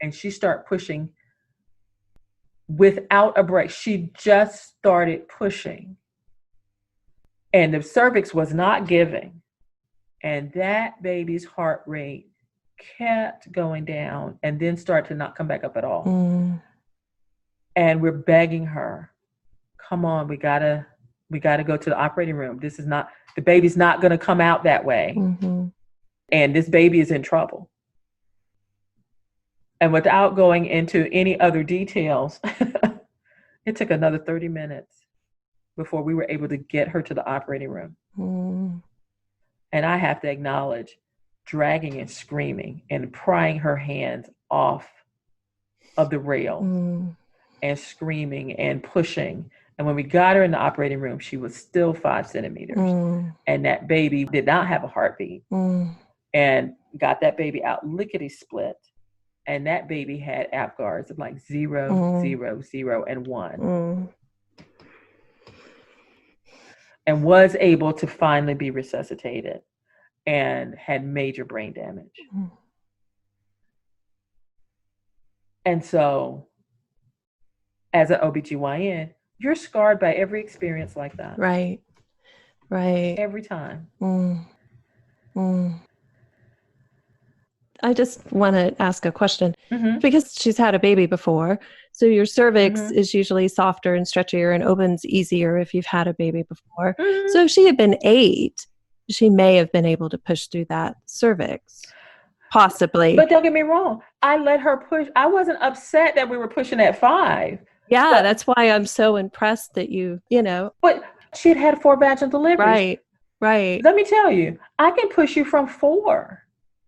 And she started pushing without a break. She just started pushing. And the cervix was not giving. And that baby's heart rate kept going down and then started to not come back up at all. And we're begging her, come on, we gotta go to the operating room. This is not, the baby's not gonna come out that way. And this baby is in trouble. And without going into any other details, it took another 30 minutes before we were able to get her to the operating room. And I have to acknowledge dragging and screaming and prying her hands off of the rail and screaming and pushing. And when we got her in the operating room, she was still 5 centimeters. And that baby did not have a heartbeat. And got that baby out lickety split. And that baby had APGARs of like 0, 0, 0, and 1. And was able to finally be resuscitated and had major brain damage. And so as an OBGYN, you're scarred by every experience like that. Right. Right. Every time. I just want to ask a question because she's had a baby before. So your cervix is usually softer and stretchier and opens easier if you've had a baby before. So if she had been 8, she may have been able to push through that cervix, possibly. But don't get me wrong. I let her push. I wasn't upset that we were pushing at 5. Yeah, that's why I'm so impressed that you know. But she had 4 vaginal deliveries. Right. Let me tell you, I can push you from 4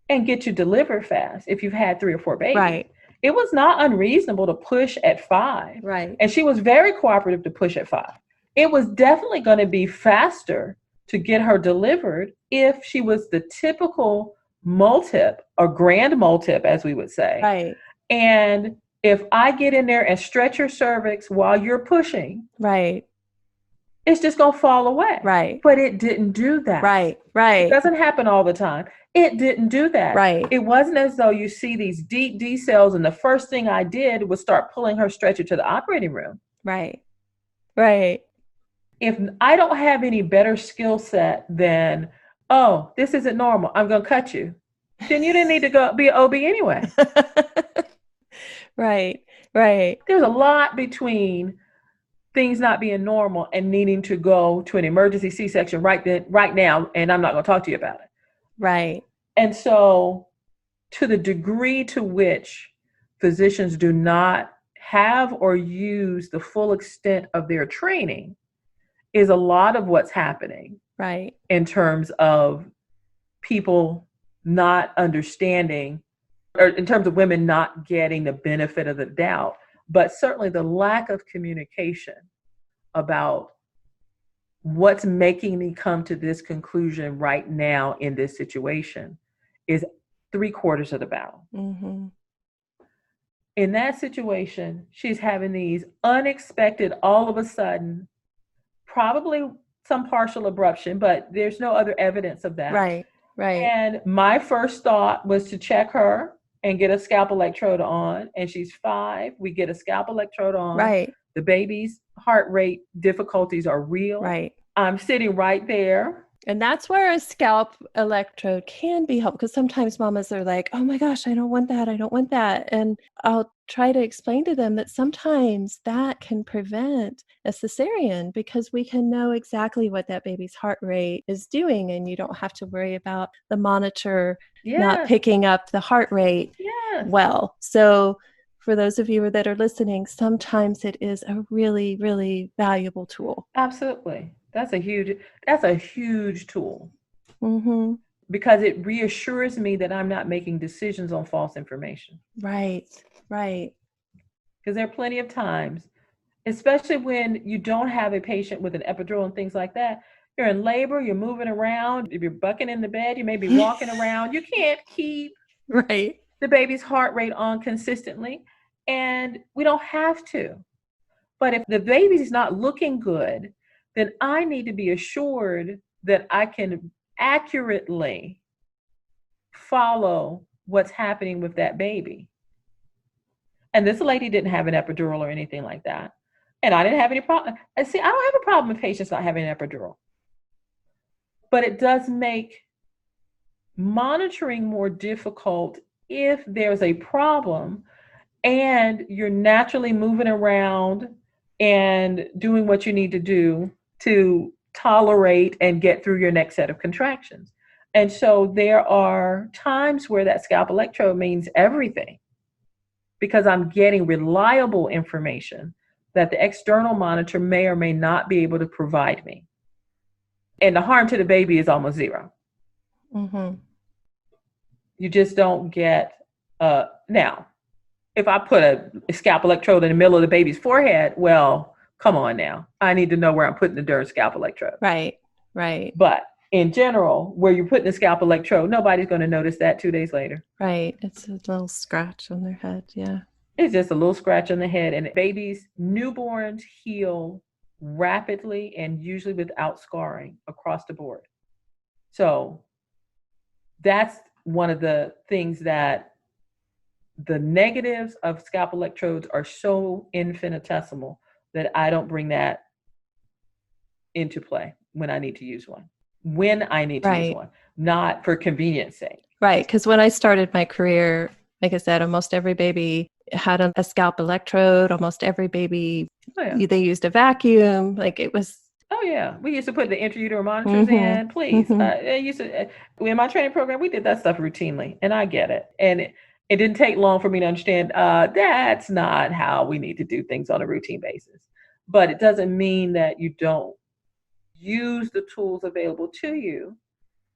and get you delivered fast if you've had 3 or 4 babies. Right. It was not unreasonable to push at 5. Right. And she was very cooperative to push at 5. It was definitely going to be faster to get her delivered if she was the typical multip or grand multip, as we would say. Right. And if I get in there and stretch your cervix while you're pushing, right, it's just going to fall away. Right. But it didn't do that. Right. It doesn't happen all the time. It didn't do that. Right. It wasn't as though you see these deep D cells and the first thing I did was start pulling her stretcher to the operating room. Right. If I don't have any better skill set than, oh, this isn't normal, I'm going to cut you, then you didn't need to go be an OB anyway. Right. There's a lot between things not being normal and needing to go to an emergency C-section right now, and I'm not going to talk to you about it. Right. And so to the degree to which physicians do not have or use the full extent of their training is a lot of what's happening. Right. In terms of people not understanding, or in terms of women not getting the benefit of the doubt, but certainly the lack of communication about what's making me come to this conclusion right now in this situation is 3/4 of the battle. Mm-hmm. In that situation, she's having these unexpected, all of a sudden, probably some partial abruption, but there's no other evidence of that. Right. And my first thought was to check her and get a scalp electrode on, and she's 5, we get a scalp electrode on. Right. The baby's heart rate difficulties are real. Right. I'm sitting right there. And that's where a scalp electrode can be helpful, because sometimes mamas are like, oh my gosh, I don't want that. I don't want that. And I'll try to explain to them that sometimes that can prevent a cesarean, because we can know exactly what that baby's heart rate is doing. And you don't have to worry about the monitor not picking up the heart rate well. So for those of you that are listening, sometimes it is a really, really valuable tool. Absolutely. That's a huge tool. Mm-hmm. Because it reassures me that I'm not making decisions on false information. Right. Because there are plenty of times, especially when you don't have a patient with an epidural and things like that, you're in labor, you're moving around, if you're bucking in the bed, you may be walking around. You can't keep the baby's heart rate on consistently, and we don't have to. But if the baby's not looking good, then I need to be assured that I can accurately follow what's happening with that baby. And this lady didn't have an epidural or anything like that. And I didn't have any problem. See, I don't have a problem with patients not having an epidural. But it does make monitoring more difficult if there's a problem and you're naturally moving around and doing what you need to do to tolerate and get through your next set of contractions. And so there are times where that scalp electrode means everything, because I'm getting reliable information that the external monitor may or may not be able to provide me. And the harm to the baby is almost zero. Mm-hmm. You just don't get, now, if I put a scalp electrode in the middle of the baby's forehead, well, come on now. I need to know where I'm putting the darn scalp electrode. Right. But in general, where you're putting the scalp electrode, nobody's going to notice that 2 days later. Right. It's a little scratch on their head. Yeah. It's just a little scratch on the head. And babies, newborns heal rapidly and usually without scarring across the board. So that's one of the things that the negatives of scalp electrodes are so infinitesimal that I don't bring that into play when I need to use one. When I need to use one, not for convenience sake. Right. Because when I started my career, like I said, almost every baby had a scalp electrode. Almost every baby, they used a vacuum. Like it was. Oh yeah, we used to put the intrauterine monitors in. Please, in my training program, we did that stuff routinely, and I get it. And it didn't take long for me to understand that's not how we need to do things on a routine basis. But it doesn't mean that you don't use the tools available to you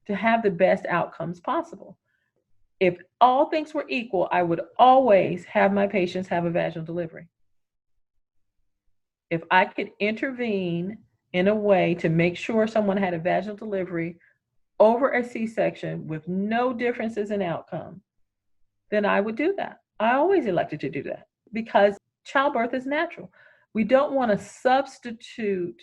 to have the best outcomes possible. If all things were equal, I would always have my patients have a vaginal delivery. If I could intervene in a way to make sure someone had a vaginal delivery over a C-section with no differences in outcome, then I would do that. I always elected to do that because childbirth is natural. We don't want to substitute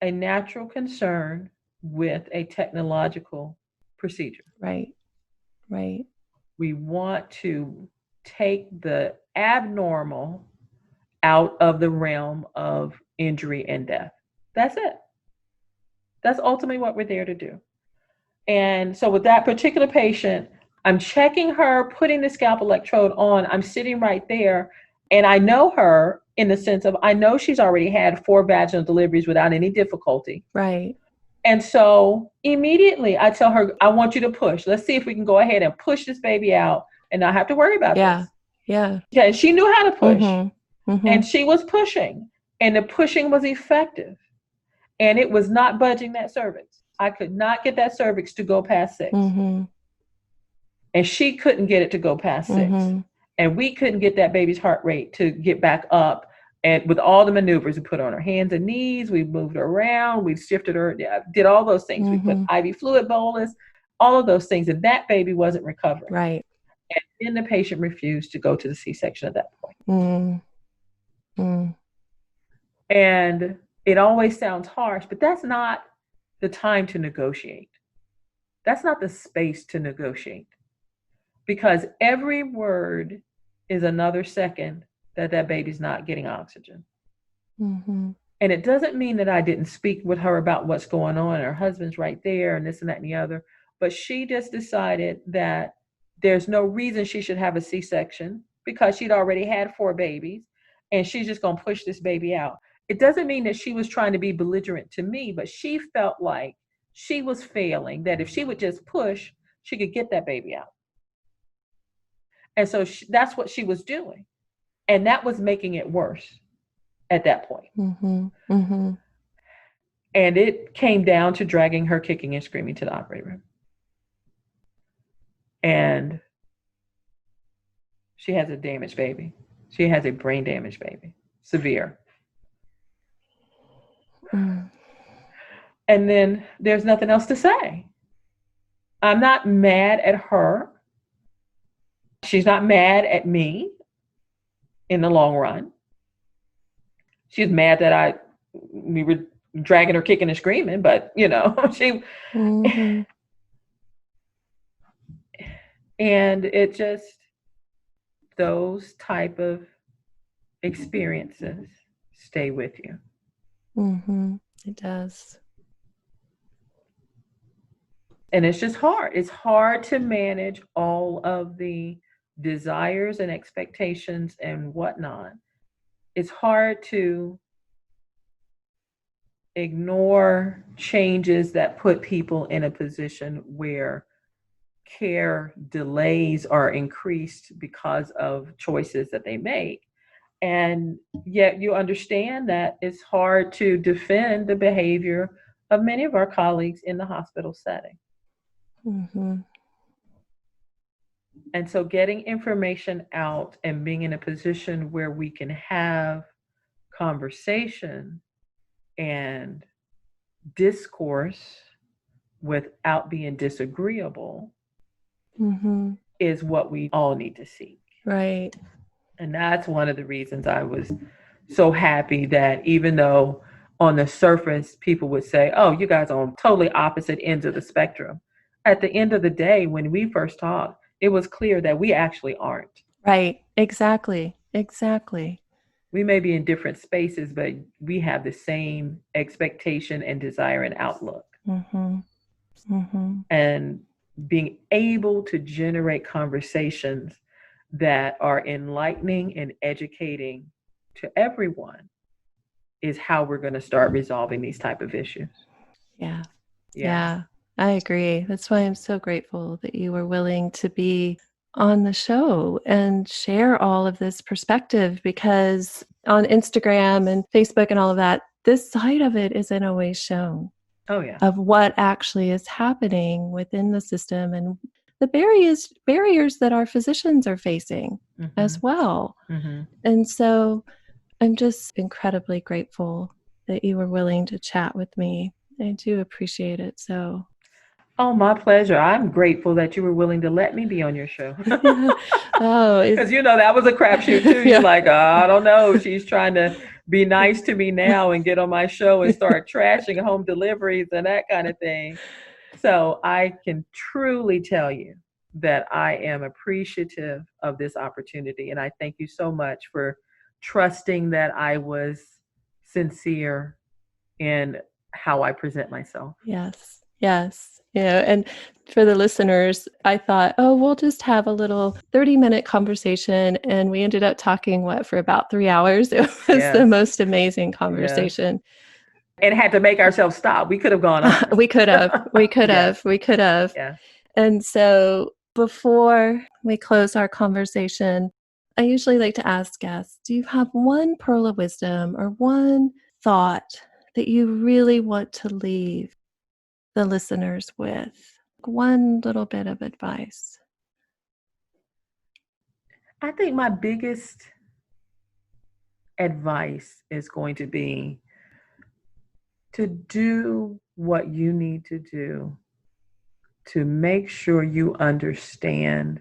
a natural concern with a technological procedure. Right. We want to take the abnormal out of the realm of injury and death. That's it. That's ultimately what we're there to do. And so with that particular patient, I'm checking her, putting the scalp electrode on. I'm sitting right there, and I know her in the sense of I know she's already had 4 vaginal deliveries without any difficulty. Right. And so immediately I tell her, I want you to push. Let's see if we can go ahead and push this baby out and not have to worry about this. Yeah. And she knew how to push. And she was pushing, and the pushing was effective. And it was not budging that cervix. I could not get that cervix to go past 6. And she couldn't get it to go past 6. And we couldn't get that baby's heart rate to get back up. And with all the maneuvers, we put her on her hands and knees, we moved her around, we shifted her, did all those things. We put IV fluid bolus, all of those things. And that baby wasn't recovering. Right. And then the patient refused to go to the C-section at that point. And it always sounds harsh, but that's not the time to negotiate. That's not the space to negotiate. because every word is another second that baby's not getting oxygen. Mm-hmm. And it doesn't mean that I didn't speak with her about what's going on. Her husband's right there and this and that and the other. But she just decided that there's no reason she should have a C-section because she'd already had 4 babies and she's just going to push this baby out. It doesn't mean that she was trying to be belligerent to me, but she felt like she was failing, that if she would just push, she could get that baby out. And so that's what she was doing. And that was making it worse at that point. Mm-hmm. Mm-hmm. And it came down to dragging her kicking and screaming to the operating room. And she has a damaged baby. She has a brain damaged baby, severe. Mm. And then there's nothing else to say. I'm not mad at her. She's not mad at me in the long run. She's mad that we were dragging her kicking and screaming, but she Mm-hmm. and it just, those type of experiences stay with you. Mm-hmm. It does. And it's just hard. It's hard to manage all of the desires and expectations and whatnot. It's hard to ignore changes that put people in a position where care delays are increased because of choices that they make. And yet you understand that it's hard to defend the behavior of many of our colleagues in the hospital setting. Mm-hmm. And so getting information out and being in a position where we can have conversation and discourse without being disagreeable Mm-hmm. is what we all need to seek. Right. And that's one of the reasons I was so happy that even though on the surface people would say, oh, you guys are on totally opposite ends of the spectrum. At the end of the day, when we first talked, it was clear that we actually aren't. Right. Exactly. Exactly. We may be in different spaces, but we have the same expectation and desire and outlook. Mm-hmm. Mm-hmm. And being able to generate conversations that are enlightening and educating to everyone is how we're going to start resolving these type of issues. Yeah. Yeah. I agree. That's why I'm so grateful that you were willing to be on the show and share all of this perspective, because on Instagram and Facebook and all of that, this side of it isn't always shown. Oh, yeah. Of what actually is happening within the system and the barriers that our physicians are facing as well. Mm-hmm. And so I'm just incredibly grateful that you were willing to chat with me. I do appreciate it. So. Oh, my pleasure. I'm grateful that you were willing to let me be on your show. Oh, because that was a crapshoot too. You're like, I don't know. She's trying to be nice to me now and get on my show and start trashing home deliveries and that kind of thing. So I can truly tell you that I am appreciative of this opportunity. And I thank you so much for trusting that I was sincere in how I present myself. Yes. Yes. And for the listeners, I thought, we'll just have a little 30-minute conversation. And we ended up talking, for about 3 hours. It was the most amazing conversation. Yes. And had to make ourselves stop. We could have gone on. We could have. Yeah. And so before we close our conversation, I usually like to ask guests, do you have one pearl of wisdom or one thought that you really want to leave the listeners with? One little bit of advice. I think my biggest advice is going to be to do what you need to do to make sure you understand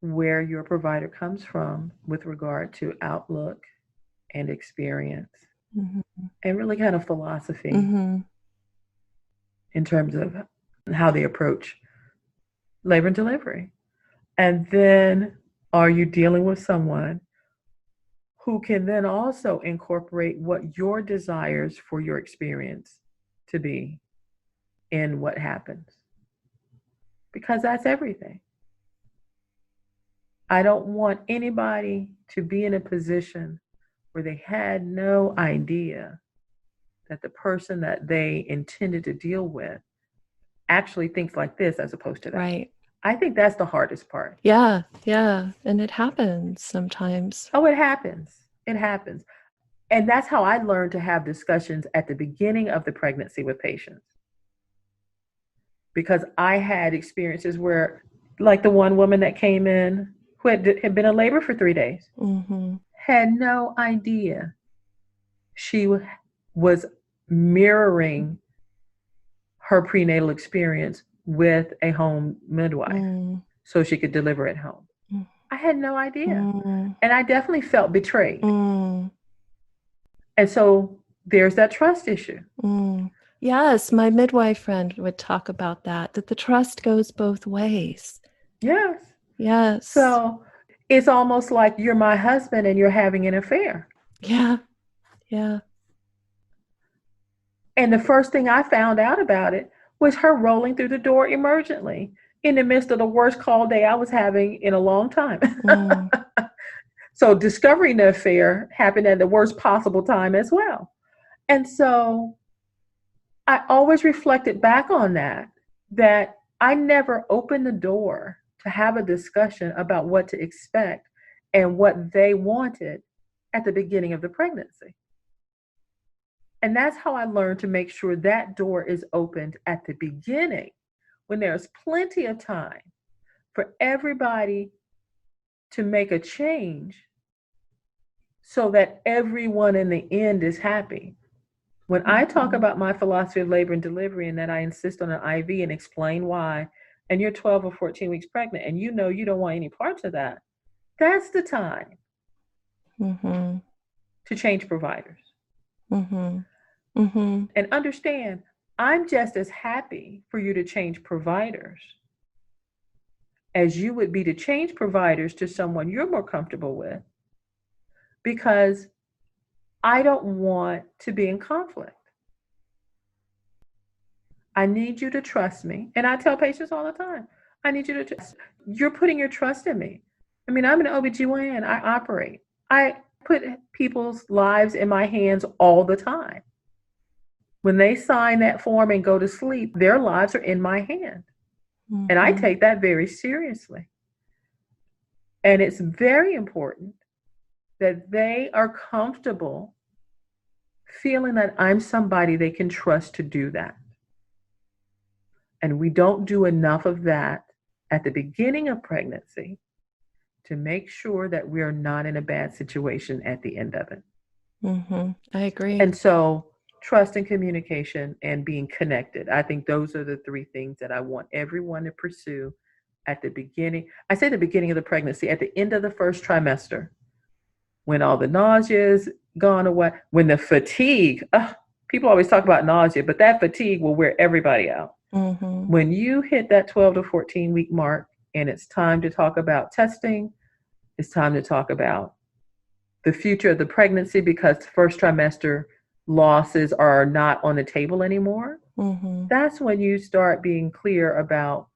where your provider comes from with regard to outlook and experience, and really kind of philosophy in terms of how they approach labor and delivery. And then are you dealing with someone who can then also incorporate what your desires for your experience to be in what happens? Because that's everything. I don't want anybody to be in a position where they had no idea that the person that they intended to deal with actually thinks like this as opposed to that. Right. I think that's the hardest part. Yeah. Yeah. And it happens sometimes. Oh, it happens. It happens. And that's how I learned to have discussions at the beginning of the pregnancy with patients. Because I had experiences where, like the one woman that came in who had been in labor for 3 days, had no idea she was mirroring her prenatal experience with a home midwife so she could deliver at home. I had no idea. And I definitely felt betrayed. And so there's that trust issue. Yes, my midwife friend would talk about that the trust goes both ways. Yes. Yes. So it's almost like you're my husband and you're having an affair. Yeah. Yeah. And the first thing I found out about it was her rolling through the door emergently in the midst of the worst call day I was having in a long time. So discovering the affair happened at the worst possible time as well. And so I always reflected back on that I never opened the door to have a discussion about what to expect and what they wanted at the beginning of the pregnancy. And that's how I learned to make sure that door is opened at the beginning, when there's plenty of time for everybody to make a change so that everyone in the end is happy. When I talk about my philosophy of labor and delivery and that I insist on an IV and explain why, and you're 12 or 14 weeks pregnant and you know you don't want any parts of that, that's the time to change providers. And understand, I'm just as happy for you to change providers as you would be to change providers to someone you're more comfortable with, because I don't want to be in conflict. I need you to trust me. And I tell patients all the time, I need you to trust. You're putting your trust in me. I mean, I'm an OBGYN. I operate. I put people's lives in my hands all the time. When they sign that form and go to sleep, their lives are in my hand. And I take that very seriously. And it's very important that they are comfortable feeling that I'm somebody they can trust to do that. And we don't do enough of that at the beginning of pregnancy to make sure that we're not in a bad situation at the end of it. I agree. And so trust and communication and being connected. I think those are the three things that I want everyone to pursue at the beginning. I say the beginning of the pregnancy, at the end of the first trimester, when all the nausea is gone away, when the fatigue, people always talk about nausea, but that fatigue will wear everybody out. When you hit that 12 to 14 week mark and it's time to talk about testing, it's time to talk about the future of the pregnancy, because first trimester losses are not on the table anymore. That's when you start being clear about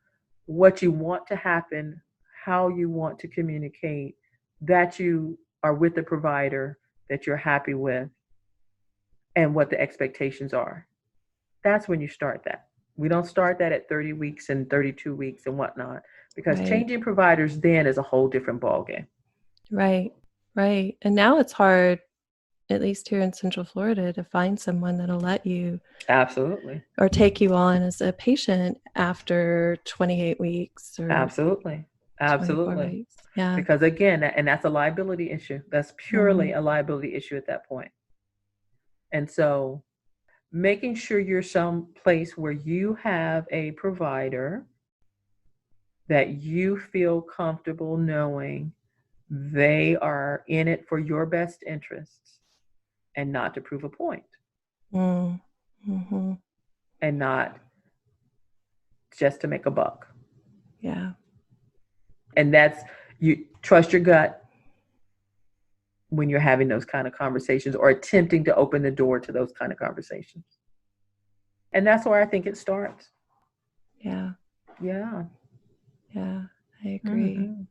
what you want to happen, how you want to communicate, that you are with the provider that you're happy with, and what the expectations are. That's when you start that. We don't start that at 30 weeks and 32 weeks and whatnot, because changing providers then is a whole different ballgame. Right. And now it's hard, at least here in Central Florida, to find someone that'll let you Absolutely. or take you on as a patient after 28 weeks or Absolutely. 24 weeks. Yeah. Because again, and that's a liability issue. That's purely a liability issue at that point. And so making sure you're someplace where you have a provider that you feel comfortable knowing they are in it for your best interests and not to prove a point. And not just to make a buck. Yeah. And that's, you trust your gut when you're having those kind of conversations or attempting to open the door to those kind of conversations. And that's where I think it starts. Yeah. Yeah. Yeah. I agree. Mm-hmm.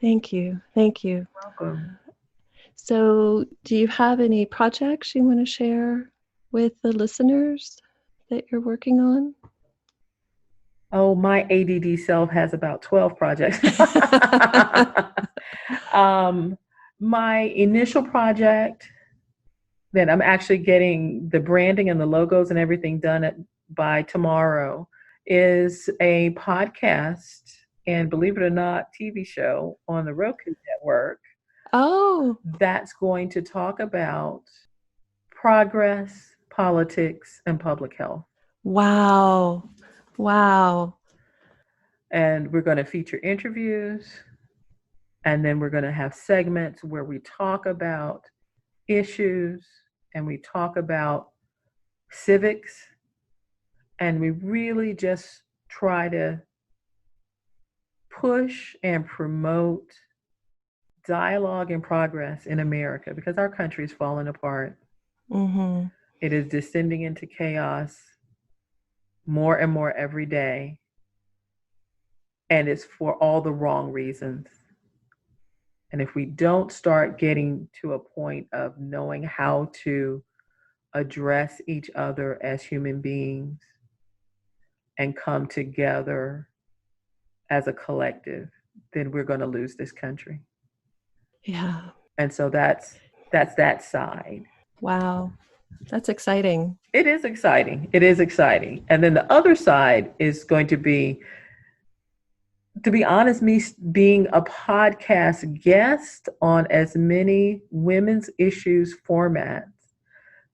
Thank you. Thank you. Welcome. So, do you have any projects you want to share with the listeners that you're working on? Oh, my ADD self has about 12 projects. My initial project that I'm actually getting the branding and the logos and everything done by tomorrow is a podcast and, believe it or not, TV show on the Roku network Oh, that's going to talk about progress, politics, and public health. wow. Wow. And we're going to feature interviews, and then we're going to have segments where we talk about issues and we talk about civics, and we really just try to push and promote dialogue and progress in America, because our country is falling apart. Mm-hmm. It is descending into chaos more and more every day, and it's for all the wrong reasons. And if we don't start getting to a point of knowing how to address each other as human beings and come together as a collective, then we're going to lose this country. Yeah. And so that's that side. Wow. That's exciting. It is exciting. It is exciting. And then the other side is going to be honest, me being a podcast guest on as many women's issues formats,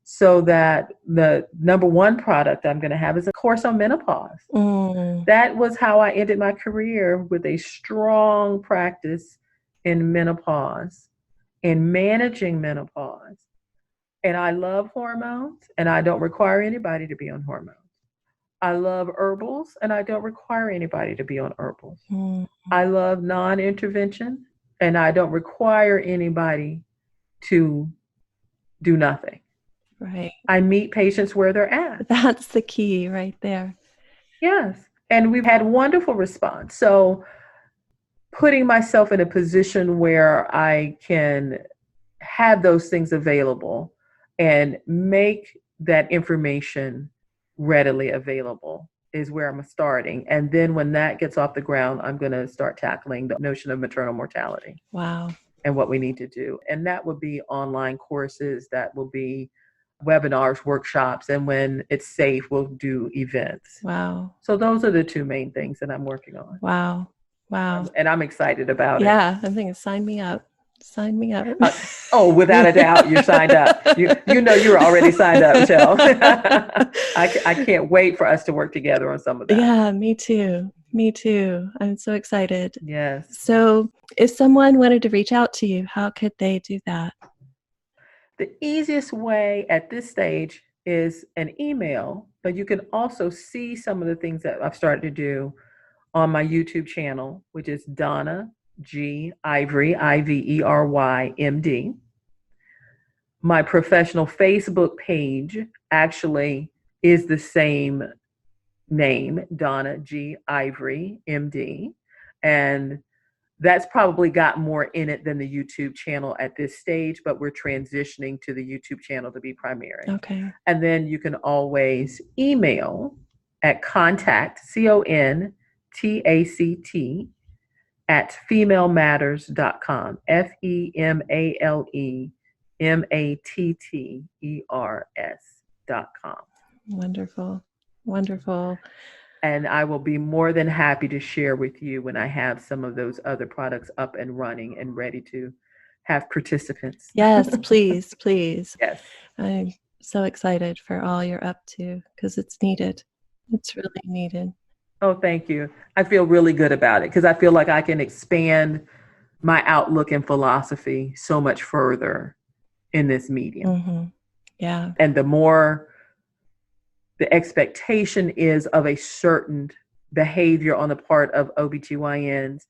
so that the number one product I'm going to have is a course on menopause. That was how I ended my career, with a strong practice in menopause and managing menopause. And I love hormones, and I don't require anybody to be on hormones. I love herbals, and I don't require anybody to be on herbals. I love non-intervention, and I don't require anybody to do nothing. Right. I meet patients where they're at. That's the key right there. Yes. And we've had wonderful response. So putting myself in a position where I can have those things available and make that information readily available is where I'm starting. And then when that gets off the ground, I'm going to start tackling the notion of maternal mortality. Wow. And what we need to do. And that would be online courses, that will be webinars, workshops, and when it's safe, we'll do events. Wow. So those are the two main things that I'm working on. Wow. Wow. And I'm excited about it. Yeah, I'm thinking, sign me up. Sign me up. Oh, without a doubt, you're signed up. You know you're already signed up, Michelle. I can't wait for us to work together on some of that. Yeah, me too. Me too. I'm so excited. Yes. So if someone wanted to reach out to you, how could they do that? The easiest way at this stage is an email, but you can also see some of the things that I've started to do on my YouTube channel, which is Donna G Ivery, Ivery, MD. My professional Facebook page actually is the same name, Donna G Ivery, MD. And that's probably got more in it than the YouTube channel at this stage, but we're transitioning to the YouTube channel to be primary. Okay. And then you can always email at contact, CONTACT, at femalematters.com, FEMALEMATTERS.com. Wonderful. Wonderful. And I will be more than happy to share with you when I have some of those other products up and running and ready to have participants. Yes, please, please. Yes. I'm so excited for all you're up to, because it's needed. It's really needed. Oh, thank you. I feel really good about it, because I feel like I can expand my outlook and philosophy so much further in this medium. Mm-hmm. Yeah. And the more the expectation is of a certain behavior on the part of OBGYNs,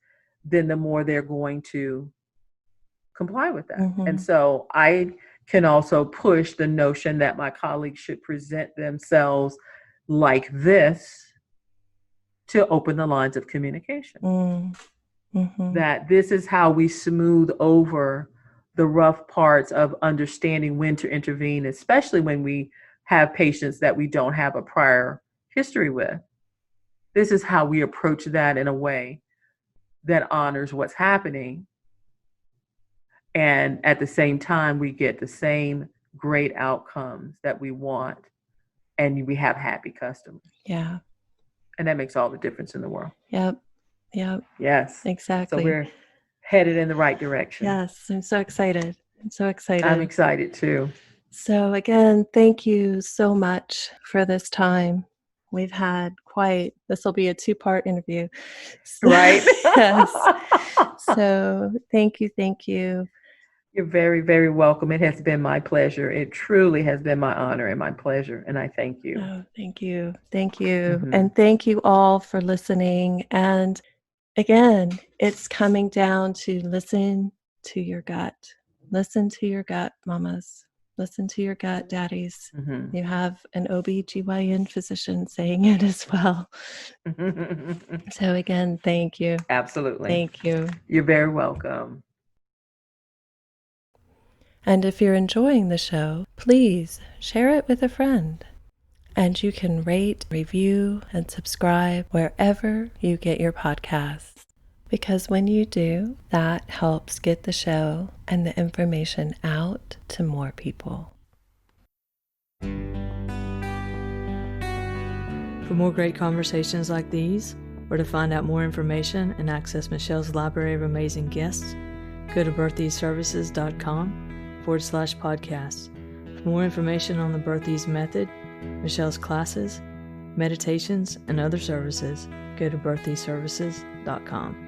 then the more they're going to comply with that. And so I can also push the notion that my colleagues should present themselves like this to open the lines of communication. That this is how we smooth over the rough parts of understanding when to intervene, especially when we have patients that we don't have a prior history with. This is how we approach that in a way that honors what's happening. And at the same time, we get the same great outcomes that we want, and we have happy customers. Yeah. And that makes all the difference in the world. Yep. Yes. Exactly. So we're headed in the right direction. Yes. I'm so excited. I'm excited too. So again, thank you so much for this time. We've had this will be a 2-part interview. So, right? Yes. So thank you. You're very, very welcome. It has been my pleasure. It truly has been my honor and my pleasure. And I thank you. Oh, thank you. And thank you all for listening. And again, it's coming down to listen to your gut. Listen to your gut, mamas. Listen to your gut, daddies. You have an OBGYN physician saying it as well. So again, thank you. Absolutely. Thank you. You're very welcome. And if you're enjoying the show, please share it with a friend. And you can rate, review, and subscribe wherever you get your podcasts. Because when you do, that helps get the show and the information out to more people. For more great conversations like these, or to find out more information and access Michelle's library of amazing guests, go to birtheaseservices.com/podcast. For more information on the Birth Ease method, Michelle's classes, meditations, and other services, go to birtheaseservices.com.